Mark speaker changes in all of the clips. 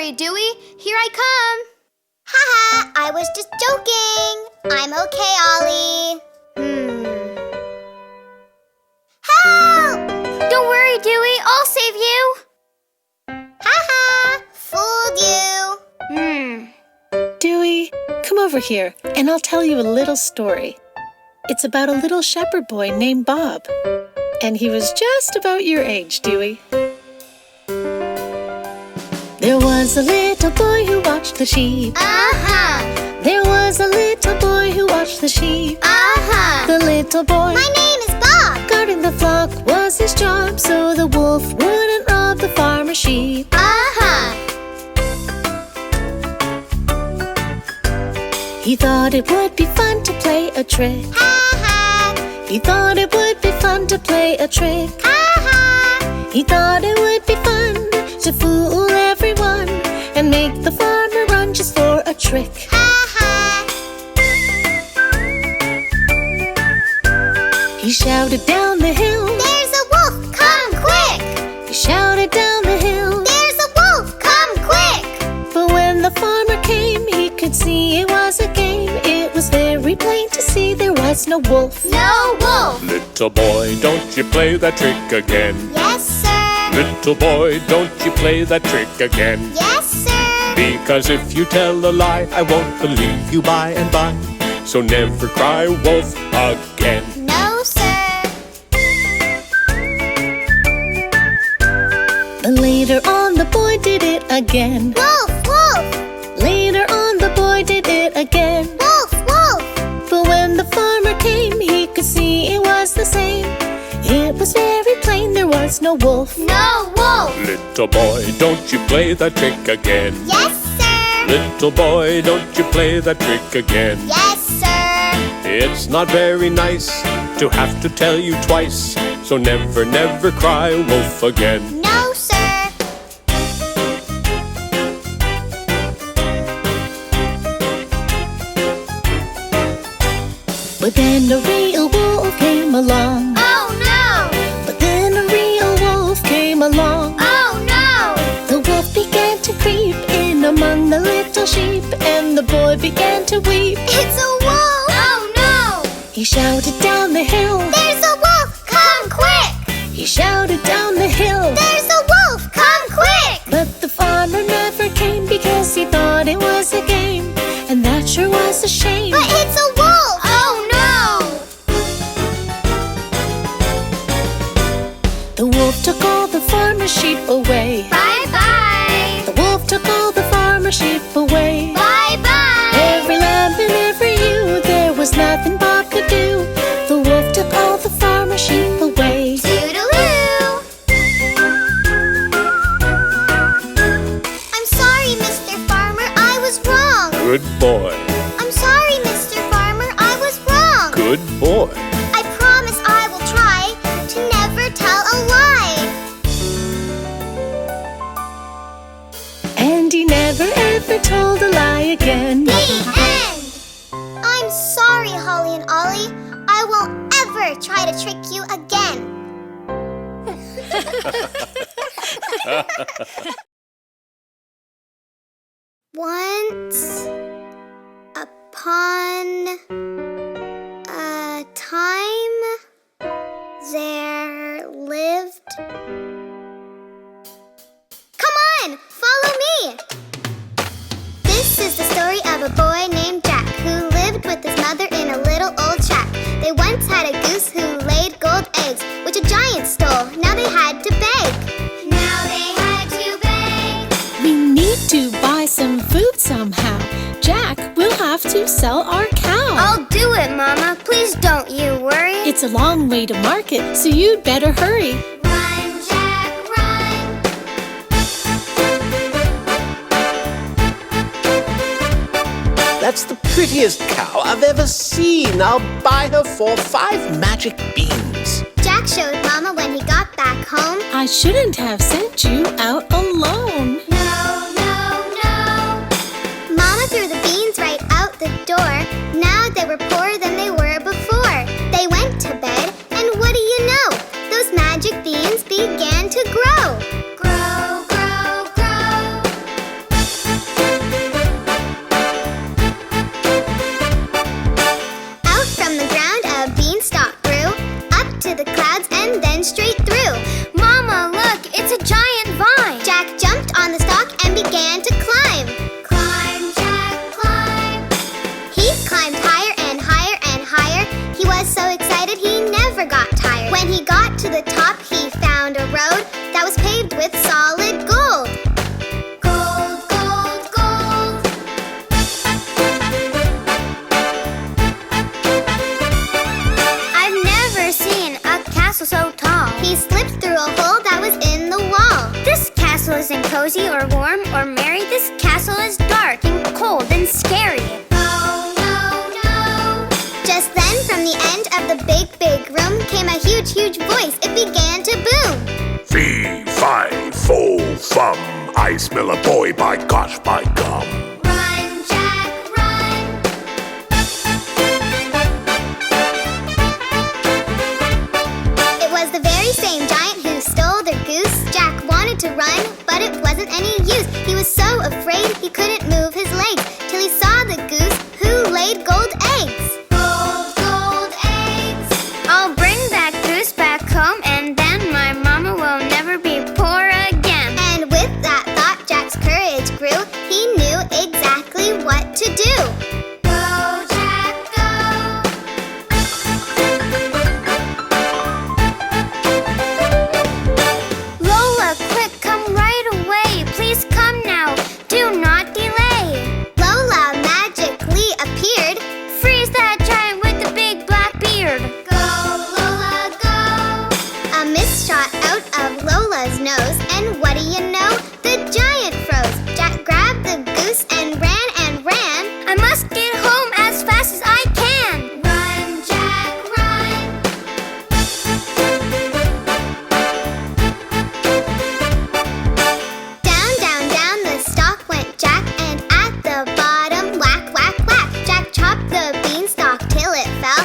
Speaker 1: worry, Dewey. Here I come.
Speaker 2: Haha, I was just joking. I'm okay, Ollie. Help!
Speaker 1: Don't worry, Dewey. I'll save you.
Speaker 2: Haha, fooled you.
Speaker 3: Dewey, come over here, and I'll tell you a little story. It's about a little shepherd boy named Bob. And he was just about your age, Dewey. There was a little boy who watched the sheep. There was a little boy who watched the sheep. The little boy,
Speaker 2: My name is Bob.
Speaker 3: guarding the flock was his job, so the wolf wouldn't rob the farmer's sheep. He thought it would be fun to play a trick. He thought it would be fun to play a trick. He thought it would be fun to fool everyone and make the farmer run just for a trick. He shouted down the hill,
Speaker 2: There's a wolf, come quick.
Speaker 3: he shouted down the hill.
Speaker 2: There's a wolf, come quick.
Speaker 3: But when the farmer came, he could see it was a game. It was very plain to see there was no wolf.
Speaker 2: No wolf.
Speaker 4: Little boy, don't you play that trick again.
Speaker 2: Yes, sir.
Speaker 4: Little boy, don't you play that trick again.
Speaker 2: Yes, sir.
Speaker 4: Because if you tell a lie, I won't believe you by and by. So never cry wolf again.
Speaker 2: No, sir.
Speaker 3: But later on the boy did it again.
Speaker 2: Wolf, wolf.
Speaker 3: Later on the boy did it again.
Speaker 2: Wolf, wolf.
Speaker 3: But when the farmer came, he could see it was the same. It was very plain there was no wolf.
Speaker 2: No wolf.
Speaker 4: Little boy, don't you play that trick again.
Speaker 2: Yes, sir.
Speaker 4: Little boy, don't you play that trick again.
Speaker 2: Yes, sir.
Speaker 4: It's not very nice to have to tell you twice. So never, never cry wolf again.
Speaker 2: No, sir.
Speaker 3: But then a real wolf came along.
Speaker 2: Oh, no.
Speaker 3: But then a real wolf came along.
Speaker 2: Oh, no.
Speaker 3: The wolf began to creep in among the little sheep, and the boy began to weep.
Speaker 2: It's a wolf. Oh, no.
Speaker 3: He shouted down the hill.
Speaker 2: There's a wolf, come quick.
Speaker 3: He shouted down the hill.
Speaker 2: There's a wolf, come quick.
Speaker 3: But the farmer never came because he thought it was a game, and that sure was a shame.
Speaker 2: But it's a wolf. Oh, no.
Speaker 3: The wolf took all the farmer's sheep away.
Speaker 2: Bye-bye.
Speaker 3: The wolf took all the farmer's sheep away.
Speaker 2: Bye-bye.
Speaker 3: Every lamb and every ewe, there was nothing Bob could do. The wolf took all the farmer's sheep away.
Speaker 2: Toodaloo. I'm sorry, Mr. Farmer, I was wrong.
Speaker 4: Good boy.
Speaker 2: I'm sorry, Mr. Farmer, I was wrong.
Speaker 4: Good boy.
Speaker 2: I promise I will try to never tell a lie.
Speaker 3: And he never ever told a lie again.
Speaker 2: The end. I'm sorry, Holly and Ollie. I won't ever try to trick you again. Once upon a time, there lived... Come on, follow me! This is the story of a boy named Jack who lived with his mother in a little old shack. They once had a goose who laid gold eggs, which a giant stole. Now they had to beg. Now they had to beg.
Speaker 3: We need to buy some food somehow. Jack, we'll have to sell our cow.
Speaker 2: I'll do it, Mama. Please don't you worry.
Speaker 3: It's a long way to market, so you'd better hurry.
Speaker 2: Run, Jack, run.
Speaker 5: That's the prettiest cow I've ever seen. I'll buy her for 5 magic beans.
Speaker 2: Jack showed Mama when he got back home.
Speaker 3: I shouldn't have sent you out alone.
Speaker 2: No, no, no. Mama threw the beans right out the door. Now they were poorer than they were before. They went to bed, and what do you know? Those magic beans began to grow. Grow, grow, grow.
Speaker 1: cozy or warm or merry. This castle is dark and cold and scary.
Speaker 2: No, no, no. Just then, from the end of the big, big room came a huge, huge voice. It began to boom.
Speaker 6: Fee, fi, fo, fum. I smell a boy, by gosh, by gum.
Speaker 2: Run, Jack, run. It was the very same giant who stole their goose. Jack wanted to run, but it wasn't any use. He was so afraid he couldn't move his legs till he saw the goose who laid gold eggs. Gold, gold eggs.
Speaker 1: I'll bring that goose back home, and then my mama will never be poor again.
Speaker 2: And with that thought, Jack's courage grew. He knew exactly what to do. Go, Jack, go.
Speaker 1: Lola, quick, come right away. Please come now. Do not delay.
Speaker 2: Lola magically appeared.
Speaker 1: Freeze that giant with the big black beard.
Speaker 2: Go, Lola, go. A mist shot out of Lola's nose, and what do you know? The giant froze. Jack grabbed the goose and ran and ran.
Speaker 1: I must get home as fast as I can.
Speaker 2: Run, Jack, run. Down, down, down the stalk went Jack, and at the bottom, whack, whack, whack. Jack chopped the beanstalk till it fell.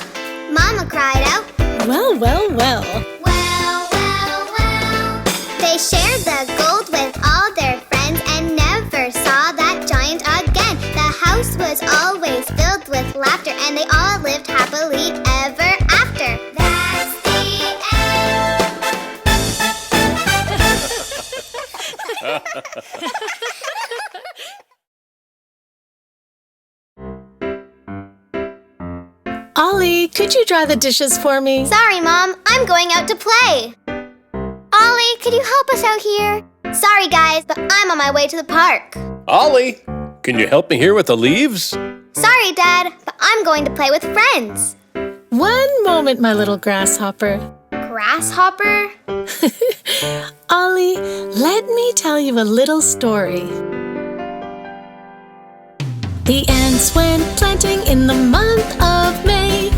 Speaker 2: Mama cried out,
Speaker 3: Well, well, well.
Speaker 2: well, well, well. They shared the gold with all their friends and never saw that giant again. The house was always filled with laughter, and they all lived happily ever after. That's the
Speaker 3: Ollie, could you dry the dishes for me?
Speaker 2: Sorry, Mom. I'm going out to play.
Speaker 1: Ollie, could you help us out here?
Speaker 2: Sorry, guys, but I'm on my way to the park.
Speaker 4: Ollie, can you help me here with the leaves?
Speaker 2: Sorry, Dad, but I'm going to play with friends.
Speaker 3: One moment, my little grasshopper.
Speaker 2: Grasshopper?
Speaker 3: Ollie, let me tell you a little story. The ants went planting in the month of May,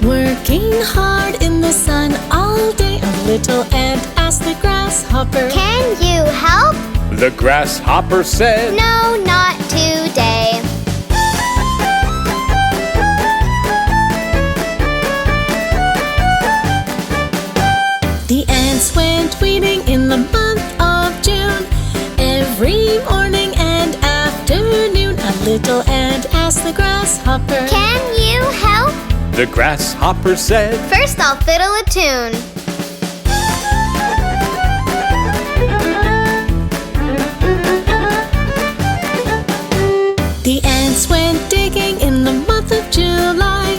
Speaker 3: working hard in the sun all day. A little ant asked the grasshopper,
Speaker 2: Can you help?
Speaker 4: The grasshopper said,
Speaker 2: No, not today.
Speaker 3: The ants went weeding in the month of June, every morning and afternoon. A little ant asked the grasshopper,
Speaker 2: Can you help?
Speaker 4: The grasshopper said,
Speaker 2: First I'll fiddle a tune.
Speaker 3: The ants went digging in the month of July,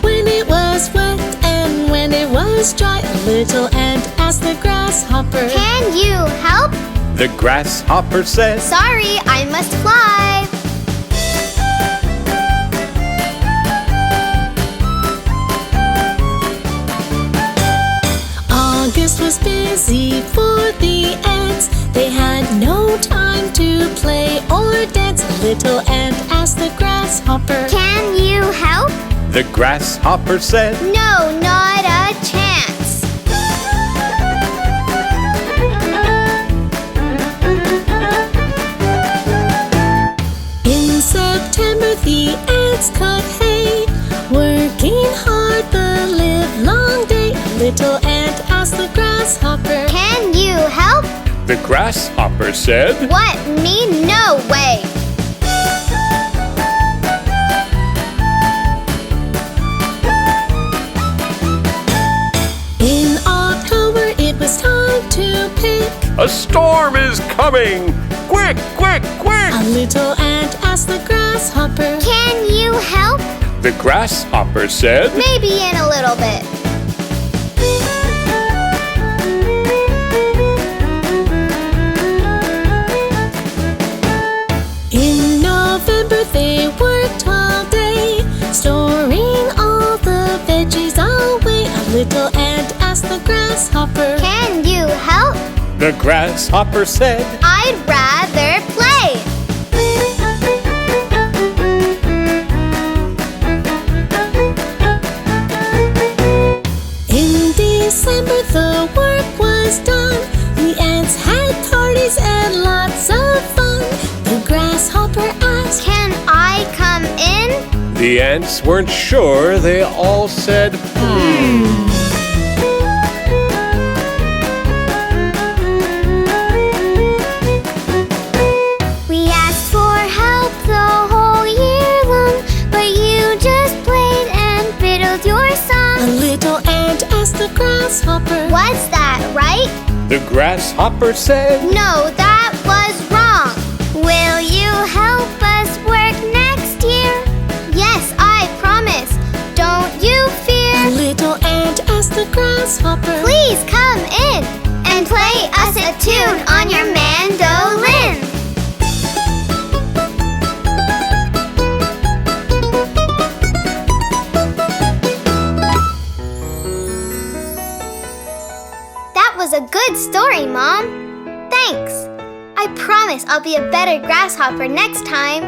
Speaker 3: when it was wet and when it was dry. A little ant asked the grasshopper,
Speaker 2: Can you help?
Speaker 4: The grasshopper said,
Speaker 2: Sorry, I must fly.
Speaker 3: August was busy for the ants. They had no time to play or dance. A little ant asked the grasshopper,
Speaker 2: Can you help?
Speaker 4: The grasshopper said,
Speaker 2: No, not a chance.
Speaker 3: In September the ants cut hay, working hard the livelong day. A little ant asked the grasshopper,
Speaker 2: Can you help?
Speaker 4: The grasshopper said,
Speaker 2: What? Me? No way.
Speaker 3: In October it was time to pick.
Speaker 4: A storm is coming! Quick, quick, quick!
Speaker 3: A little ant asked the grasshopper,
Speaker 2: Can you help?
Speaker 4: The grasshopper said,
Speaker 2: Maybe in a little bit.
Speaker 3: In November they worked all day, storing all the veggies away. A little ant asked the grasshopper,
Speaker 2: Can you help?
Speaker 4: The grasshopper said,
Speaker 2: I'd rather play.
Speaker 3: In December the work was done. The ants had parties and lots of fun. The grasshopper asked,
Speaker 2: Can I come in?
Speaker 4: the ants weren't sure. They all said,
Speaker 2: We asked for help the whole year long, but you just played and fiddled your
Speaker 3: a
Speaker 2: song.
Speaker 3: little ant asked the grasshopper,
Speaker 2: Was that right?
Speaker 4: The grasshopper said,
Speaker 2: No, that was wrong. Will you help us work next year? Yes, I promise. Don't you
Speaker 3: a
Speaker 2: fear.
Speaker 3: little ant asked the grasshopper,
Speaker 2: Please come in and play us a tune on your mandolin. That was a good story, Mom. Thanks. I promise I'll be a better grasshopper next time.